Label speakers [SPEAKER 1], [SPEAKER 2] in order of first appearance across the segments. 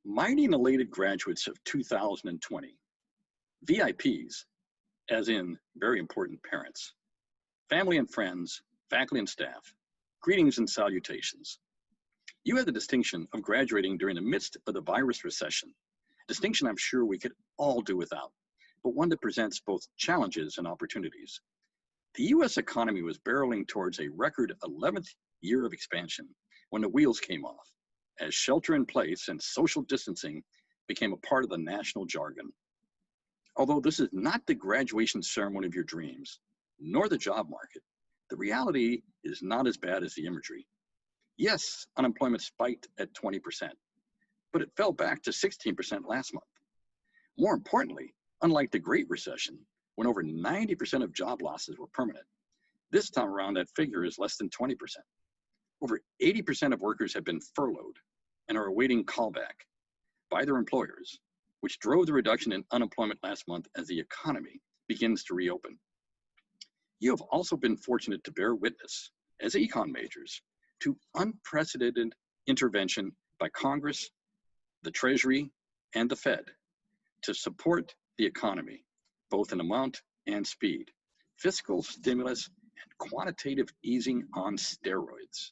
[SPEAKER 1] Mighty and elated graduates of 2020, VIPs, as in very important parents, family and friends, faculty and staff, greetings and salutations. You have the distinction of graduating during the midst of the virus recession, a distinction I'm sure we could all do without, but one that presents both challenges and opportunities. The US economy was barreling towards a record 11th year of expansion when the wheels came off, as shelter in place and social distancing became a part of the national jargon. Although this is not the graduation ceremony of your dreams, nor the job market, the reality is not as bad as the imagery. Yes, unemployment spiked at 20%, but it fell back to 16% last month. More importantly, unlike the Great Recession, when over 90% of job losses were permanent, this time around that figure is less than 20%. Over 80% of workers have been furloughed and are awaiting callback by their employers, which drove the reduction in unemployment last month as the economy begins to reopen. You have also been fortunate to bear witness, as econ majors, to unprecedented intervention by Congress, the Treasury, and the Fed to support the economy, both in amount and speed. Fiscal stimulus and quantitative easing on steroids.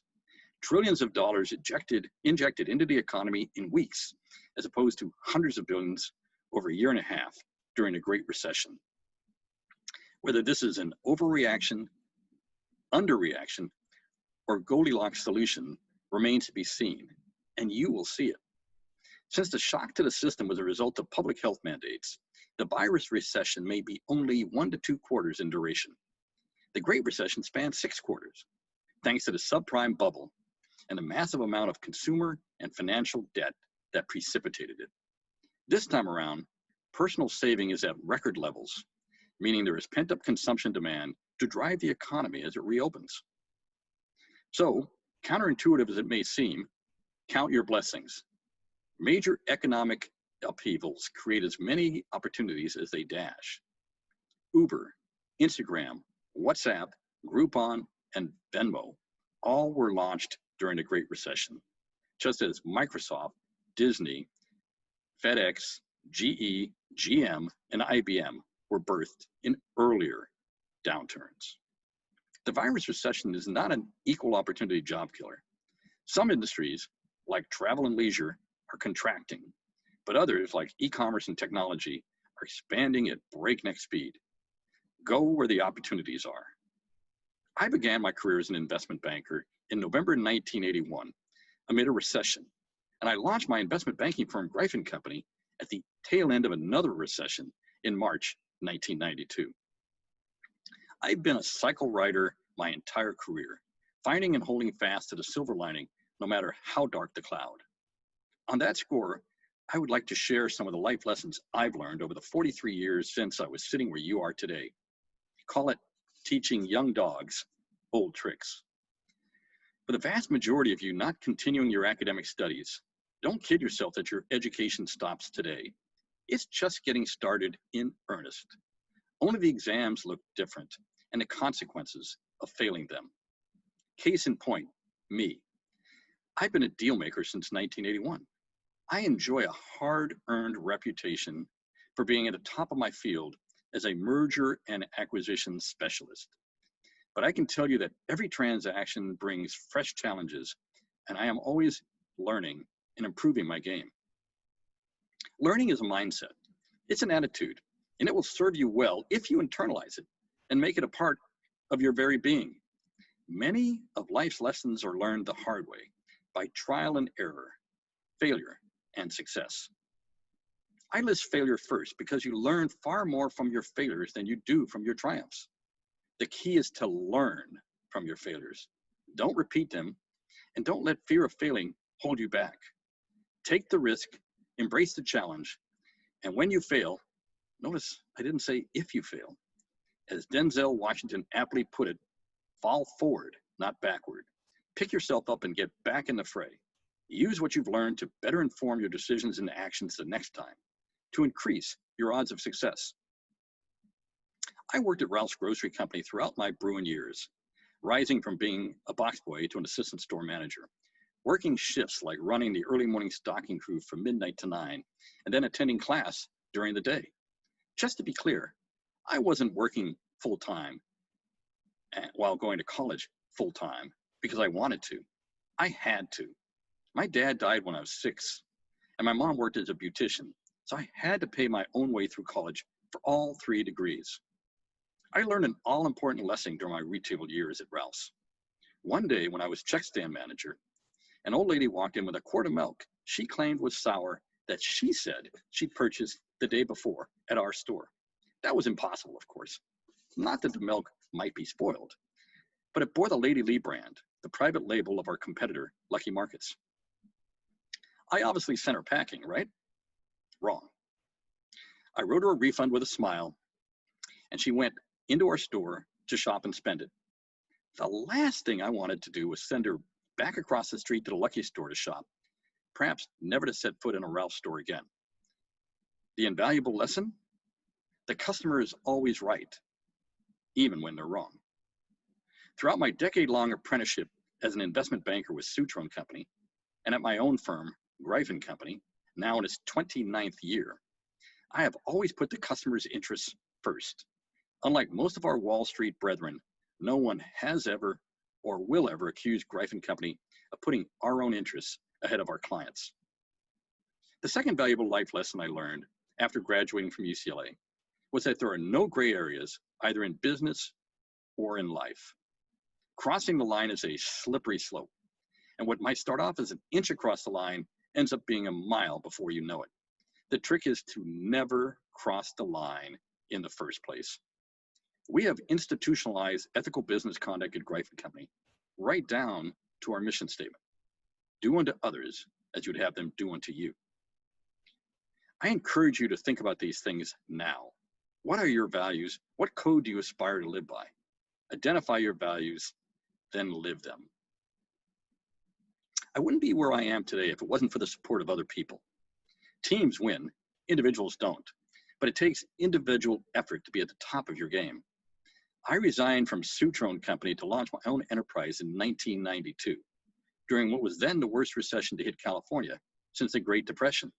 [SPEAKER 1] Trillions of dollars injected into the economy in weeks, as opposed to hundreds of billions over a year and a half during the Great Recession. Whether this is an overreaction, underreaction, or Goldilocks solution remains to be seen, and you will see it. Since the shock to the system was a result of public health mandates, the virus recession may be only 1 to 2 quarters in duration. The Great Recession spanned 6 quarters, thanks to the subprime bubble and the massive amount of consumer and financial debt that precipitated it. This time around, personal saving is at record levels, meaning there is pent-up consumption demand to drive the economy as it reopens. So, counterintuitive as it may seem, count your blessings. Major economic upheavals create as many opportunities as they dash. Uber, Instagram, WhatsApp, Groupon, and Venmo all were launched during the Great Recession, just as Microsoft, Disney, FedEx, GE, GM, and IBM were birthed in earlier downturns. The virus recession is not an equal opportunity job killer. Some industries, like travel and leisure, are contracting, but others, like e-commerce and technology, are expanding at breakneck speed. Go where the opportunities are. I began my career as an investment banker in November 1981 amid a recession, and I launched my investment banking firm, Greif & Company, at the tail end of another recession in March 1992. I've been a cycle rider my entire career, finding and holding fast to the silver lining no matter how dark the cloud. On that score, I would like to share some of the life lessons I've learned over the 43 years since I was sitting where you are today. Call it teaching young dogs old tricks. For the vast majority of you not continuing your academic studies, don't kid yourself that your education stops today. It's just getting started in earnest. Only the exams look different and the consequences of failing them. Case in point, me. I've been a deal maker since 1981. I enjoy a hard-earned reputation for being at the top of my field as a merger and acquisition specialist. But I can tell you that every transaction brings fresh challenges, and I am always learning and improving my game. Learning is a mindset. It's an attitude, and it will serve you well if you internalize it and make it a part of your very being. Many of life's lessons are learned the hard way by trial and error, failure, and success. I list failure first because you learn far more from your failures than you do from your triumphs. The key is to learn from your failures. Don't repeat them, and don't let fear of failing hold you back. Take the risk, embrace the challenge, and when you fail, notice I didn't say if you fail. As Denzel Washington aptly put it, fall forward, not backward. Pick yourself up and get back in the fray. Use what you've learned to better inform your decisions and actions the next time, to increase your odds of success. I worked at Ralph's Grocery Company throughout my Bruin years, rising from being a box boy to an assistant store manager. working shifts like running the early morning stocking crew from midnight to 9, and then attending class during the day. Just to be clear, I wasn't working full-time while going to college full-time because I wanted to. I had to. My dad died when I was 6, and my mom worked as a beautician, so I had to pay my own way through college for all 3 degrees. I learned an all-important lesson during my retail years at Ralph's. One day when I was check stand manager, an old lady walked in with a quart of milk she claimed was sour that she said she purchased the day before at our store. That was impossible, of course. Not that the milk might be spoiled, but it bore the Lady Lee brand, the private label of our competitor, Lucky Markets. I obviously sent her packing, right? Wrong. I wrote her a refund with a smile, and she went into our store to shop and spend it. The last thing I wanted to do was send her back across the street to the Lucky store to shop, perhaps never to set foot in a Ralph store again. The invaluable lesson? The customer is always right, even when they're wrong. Throughout my decade-long apprenticeship as an investment banker with Sutro & Company, and at my own firm, Greif & Company, now in its 29th year, I have always put the customer's interests first. Unlike most of our Wall Street brethren, no one has ever or will ever accuse Greif & Company of putting our own interests ahead of our clients. The second valuable life lesson I learned after graduating from UCLA was that there are no gray areas either in business or in life. Crossing the line is a slippery slope, and what might start off as an inch across the line ends up being a mile before you know it. The trick is to never cross the line in the first place. We have institutionalized ethical business conduct at Greif & Company, right down to our mission statement. Do unto others as you'd have them do unto you. I encourage you to think about these things now. What are your values? What code do you aspire to live by? Identify your values, then live them. I wouldn't be where I am today if it wasn't for the support of other people. Teams win, individuals don't, but it takes individual effort to be at the top of your game. I resigned from Sutro & Company to launch my own enterprise in 1992, during what was then the worst recession to hit California since the Great Depression.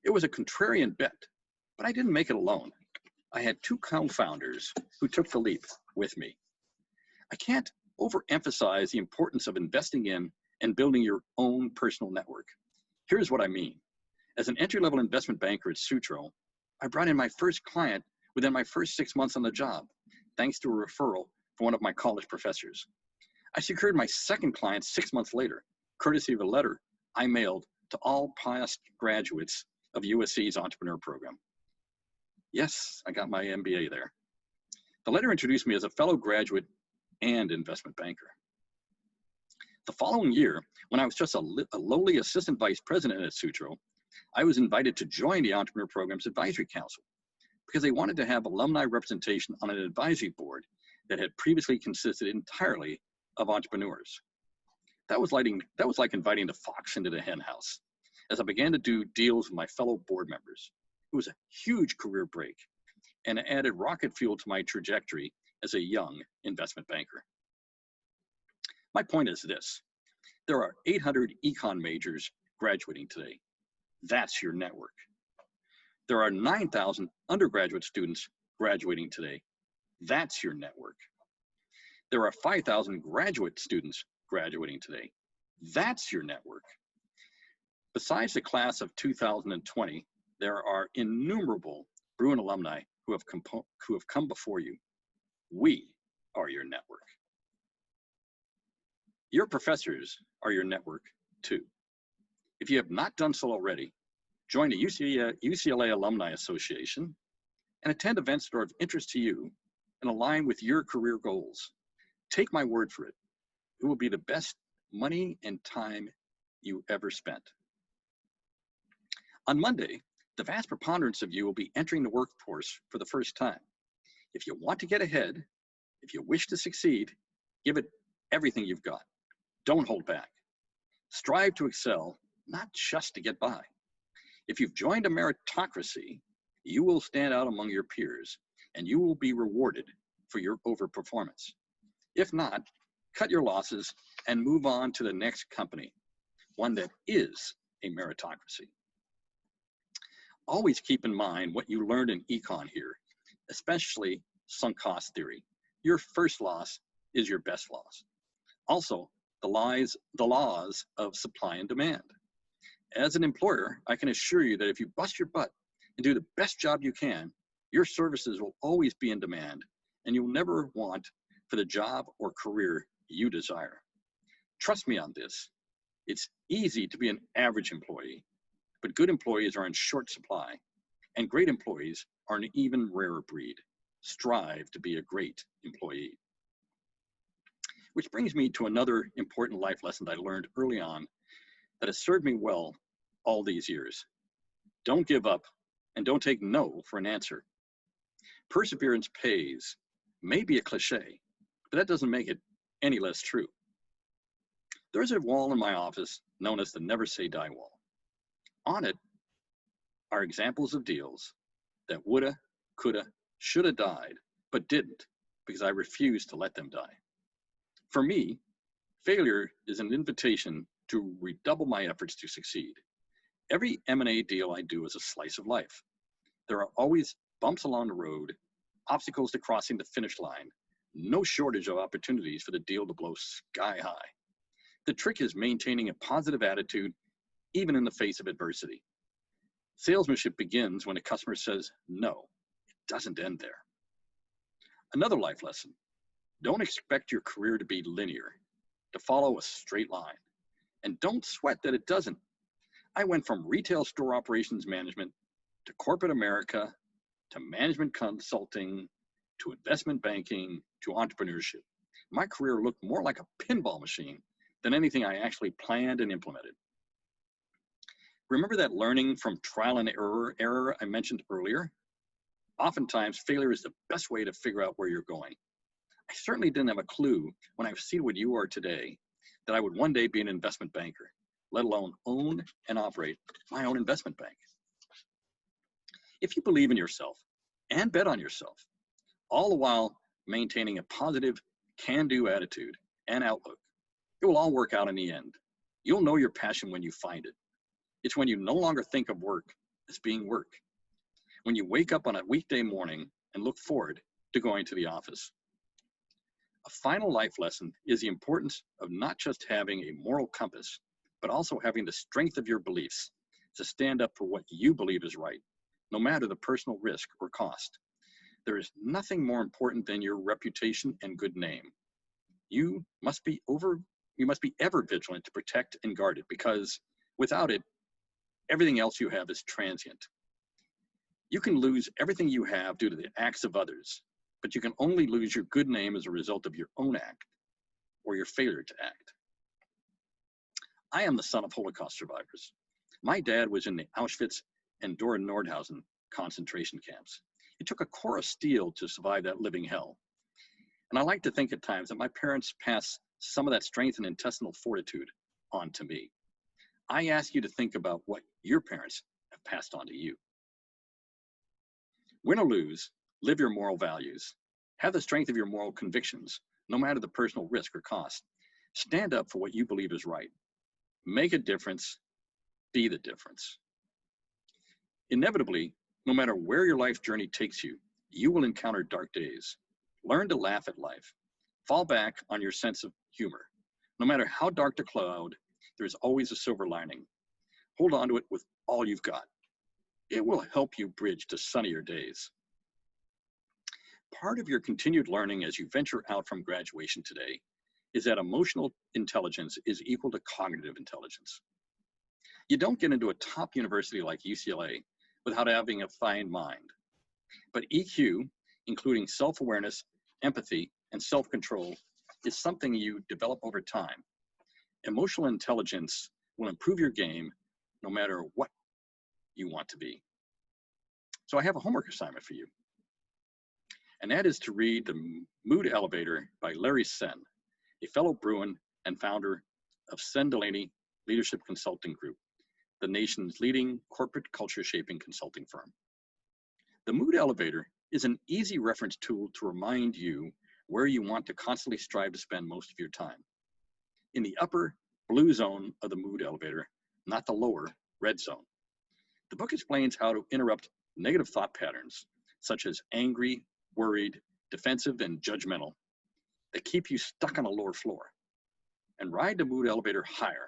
[SPEAKER 1] It was a contrarian bet, but I didn't make it alone. I had 2 co-founders who took the leap with me. I can't overemphasize the importance of investing in and building your own personal network. Here's what I mean. As an entry-level investment banker at Sutro, I brought in my first client within my first 6 months on the job, thanks to a referral from one of my college professors. I secured my second client 6 months later, courtesy of a letter I mailed to all past graduates of USC's entrepreneur program. Yes, I got my MBA there. The letter introduced me as a fellow graduate and investment banker. The following year, when I was just a lowly assistant vice president at Sutro, I was invited to join the entrepreneur program's advisory council because they wanted to have alumni representation on an advisory board that had previously consisted entirely of entrepreneurs. That was like inviting the fox into the hen house as I began to do deals with my fellow board members. It was a huge career break and added rocket fuel to my trajectory as a young investment banker. My point is this: there are 800 econ majors graduating today. That's your network. There are 9,000 undergraduate students graduating today. That's your network. There are 5,000 graduate students graduating today. That's your network. Besides the class of 2020, there are innumerable Bruin alumni who have come before you. We are your network. Your professors are your network too. If you have not done so already, join the UCLA Alumni Association and attend events that are of interest to you and align with your career goals. Take my word for it. It will be the best money and time you ever spent. On Monday, the vast preponderance of you will be entering the workforce for the first time. If you want to get ahead, if you wish to succeed, give it everything you've got. Don't hold back. Strive to excel, not just to get by. If you've joined a meritocracy, you will stand out among your peers and you will be rewarded for your overperformance. If not, cut your losses and move on to the next company one that is a meritocracy. Always keep in mind what you learned in econ here, especially sunk cost theory. Your first loss is your best loss. Also, the laws of supply and demand. As an employer, I can assure you that if you bust your butt and do the best job you can, your services will always be in demand, and you'll never want for the job or career you desire. Trust me on this. It's easy to be an average employee, but good employees are in short supply, and great employees are an even rarer breed. Strive to be a great employee. Which brings me to another important life lesson that I learned early on that has served me well all these years. Don't give up, and don't take no for an answer. Perseverance pays may be a cliche, but that doesn't make it any less true. There's a wall in my office known as the Never Say Die wall. On it are examples of deals that woulda, coulda, shoulda died, but didn't because I refused to let them die. For me, failure is an invitation to redouble my efforts to succeed. Every M&A deal I do is a slice of life. There are always bumps along the road, obstacles to crossing the finish line, no shortage of opportunities for the deal to blow sky high. The trick is maintaining a positive attitude even in the face of adversity. Salesmanship begins when a customer says no. It doesn't end there. Another life lesson: don't expect your career to be linear, to follow a straight line, and don't sweat that it doesn't. I went from retail store operations management to corporate America to management consulting to investment banking to entrepreneurship. My career looked more like a pinball machine than anything I actually planned and implemented. Remember that learning from trial and error I mentioned earlier? Oftentimes, failure is the best way to figure out where you're going. I certainly didn't have a clue when I was seated what you are today that I would one day be an investment banker, let alone own and operate my own investment bank. If you believe in yourself and bet on yourself, all the while maintaining a positive can-do attitude and outlook, it will all work out in the end. You'll know your passion when you find it. It's when you no longer think of work as being work. When you wake up on a weekday morning and look forward to going to the office. A final life lesson is the importance of not just having a moral compass, but also having the strength of your beliefs to stand up for what you believe is right, no matter the personal risk or cost. There is nothing more important than your reputation and good name. You must be ever vigilant to protect and guard it, because without it, everything else you have is transient. You can lose everything you have due to the acts of others, but you can only lose your good name as a result of your own act or your failure to act. I am the son of Holocaust survivors. My dad was in the Auschwitz and Dora-Nordhausen concentration camps. It took a core of steel to survive that living hell. And I like to think at times that my parents passed some of that strength and intestinal fortitude on to me. I ask you to think about what your parents have passed on to you. Win or lose, live your moral values. Have the strength of your moral convictions, no matter the personal risk or cost. Stand up for what you believe is right. Make a difference. Be the difference. Inevitably, no matter where your life journey takes you, you will encounter dark days. Learn to laugh at life. Fall back on your sense of humor. No matter how dark the cloud, there is always a silver lining. Hold on to it with all you've got. It will help you bridge to sunnier days. Part of your continued learning as you venture out from graduation today is that emotional intelligence is equal to cognitive intelligence. You don't get into a top university like UCLA without having a fine mind. But EQ, including self-awareness, empathy, and self-control, is something you develop over time. Emotional intelligence will improve your game no matter what you want to be. So I have a homework assignment for you. And that is to read The Mood Elevator by Larry Sen, a fellow Bruin and founder of Sen Delaney Leadership Consulting Group, the nation's leading corporate culture shaping consulting firm. The Mood Elevator is an easy reference tool to remind you where you want to constantly strive to spend most of your time. In the upper blue zone of the mood elevator, not the lower red zone. The book explains how to interrupt negative thought patterns, such as angry, worried, defensive, and judgmental, that keep you stuck on a lower floor, and ride the mood elevator higher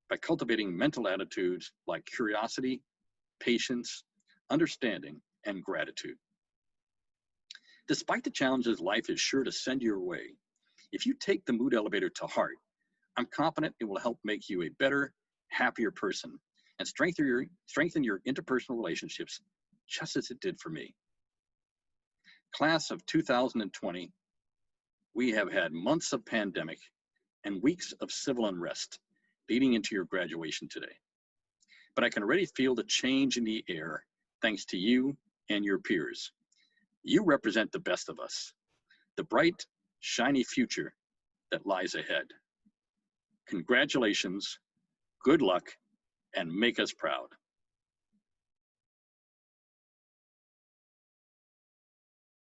[SPEAKER 1] by cultivating mental attitudes like curiosity, patience, understanding, and gratitude. Despite the challenges life is sure to send your way, if you take the mood elevator to heart, I'm confident it will help make you a better, happier person and strengthen your interpersonal relationships just as it did for me. Class of 2020, we have had months of pandemic and weeks of civil unrest leading into your graduation today. But I can already feel the change in the air thanks to you and your peers. You represent the best of us, the bright, shiny future that lies ahead. Congratulations, good luck, and make us proud.